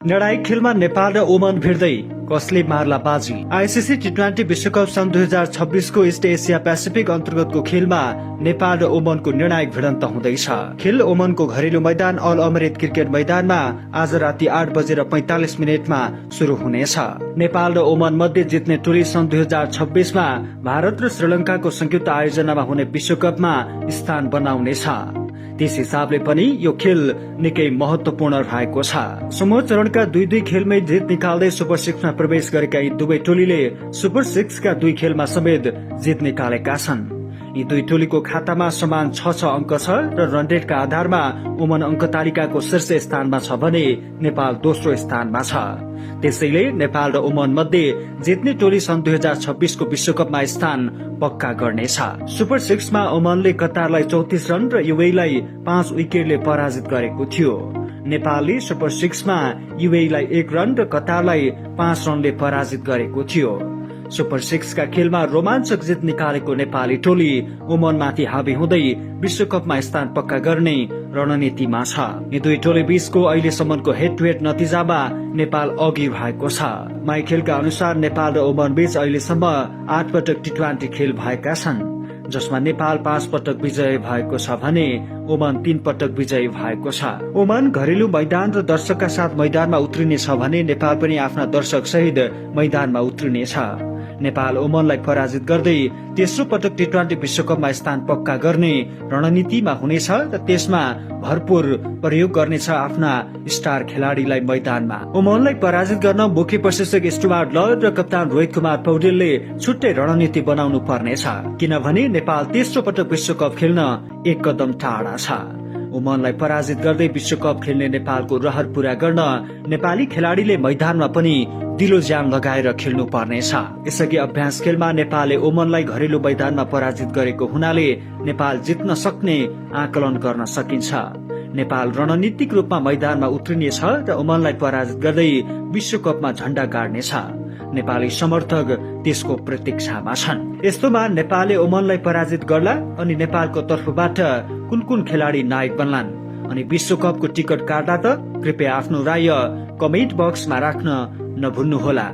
निर्णायक खेलमा नेपाल र ओमान भिड्दै कसले मार्ला बाजी। आईसीसी टी20 विश्वकप सन् 2026 को इस्ट एसिया पेसिफिक अन्तर्गतको खेलमा नेपाल र ओमनको निर्णायक भिडन्त हुँदैछ। खेल ओमनको घरेलु मैदान अल अमरेत क्रिकेट मैदानमा आज राति 8:45 शुरू हुनेछ। नेपाल र ओमान मध्ये जित्ने टोली सन् 2026 मा भारत र श्रीलंकाको संयुक्त आयोजनामा हुने विश्वकपमा स्थान बनाउनेछ। त्यस हिसाबले पनि यो खेल निकै महत्वपूर्ण रहेको छ। समूह चरणका दुई खेलमै जित निकाल्दै सुपर 6 मा प्रवेश गरेका यी दुवै टोलीले सुपर 6 का 2 खेलमा समेत जित निकालेका छन्। यी दुई टोलीको खातामा समान 6 अङ्क छ र रन रेटका आधारमा ओमान अङ्क तालिकाको शीर्ष स्थानमा छ भने नेपाल दोस्रो स्थानमा छ। त्यसैले नेपाल र ओमान मध्ये जित्ने टोली सन् 2026 को विश्वकपमा स्थान पक्का गर्नेछ। सुपर 6 मा ओमानले कतारलाई 34 रन र युएईलाई 5 विकेटले पराजित गरेको थियो। नेपालले सुपर 6 मा युएईलाई 1 रन र कतारलाई 5 रनले पराजित गरेको थियो। सुपर 6 का खेलमा रोमाञ्चक जित निकालेको नेपाली टोली ओमानमाथि हावी हुँदै विश्वकपमा स्थान पक्का गर्ने रणनीतिमा छ। यी दुई टोली बीचको अहिलेसम्मको हेड टु हेड नतिजामा नेपाल अघि भएको छ। माइखेलका अनुसार नेपाल र ओमान बीच अहिलेसम्म 8 पटक टी20 खेल भएका छन्, जसमा नेपाल 5 पटक विजय भएको छ भने ओमान 3 पटक विजयी भएको छ। ओमान घरेलु मैदान र दर्शकका साथ मैदानमा उत्रिनेछ भने नेपाल पनि आफ्ना दर्शक सहित मैदानमा उत्रिनेछ। नेपाल ओमानलाई पराजित गर्दै तेस्रो पटक टी20 विश्वकपमा स्थान पक्का गर्ने रणनीतिमा हुनेछ र त्यसमा भरपूर प्रयोग गर्नेछ आफ्ना स्टार खेलाडीलाई मैदानमा। ओमानलाई पराजित गर्न मुख्य प्रशिक्षक स्टुअर्ट लर्ड र कप्तान रोहित कुमार पौडेलले छुट्टै रणनीति बनाउनु पर्नेछ, किनभने नेपाल तेस्रो पटक विश्वकप खेल्न एक कदम टाढा छ। ओमानलाई पराजित गर्दै विश्वकप खेल्ने नेपालको रहर पूरा गर्न नेपाली खेलाडीले मैदानमा पनि दिलो ज्यान लगाएर खेल्नु पर्नेछ। यसअघि अभ्यास खेलमा नेपालले ओमानलाई घरेलु मैदानमा पराजित गरेको हुनाले नेपाल जित्न सक्ने आकलन गर्न सकिन्छ। नेपाल रणनीतिक रूपमा मैदानमा उत्रिनेछ र ओमानलाई पराजित गर्दै विश्वकपमा झण्डा गाड्नेछ। नेपाली समर्थक त्यसको प्रतीक्षामा छन्। यस्तोमा नेपालले ओमानलाई पराजित गर्ला अनि नेपालको तर्फबाट कुन खेलाडी नायक बन्लान् अनि विश्वकपको टिकट काट्दा त कृपया आफ्नो राय कमेन्ट बक्समा राख्न नभुल्नुहोला।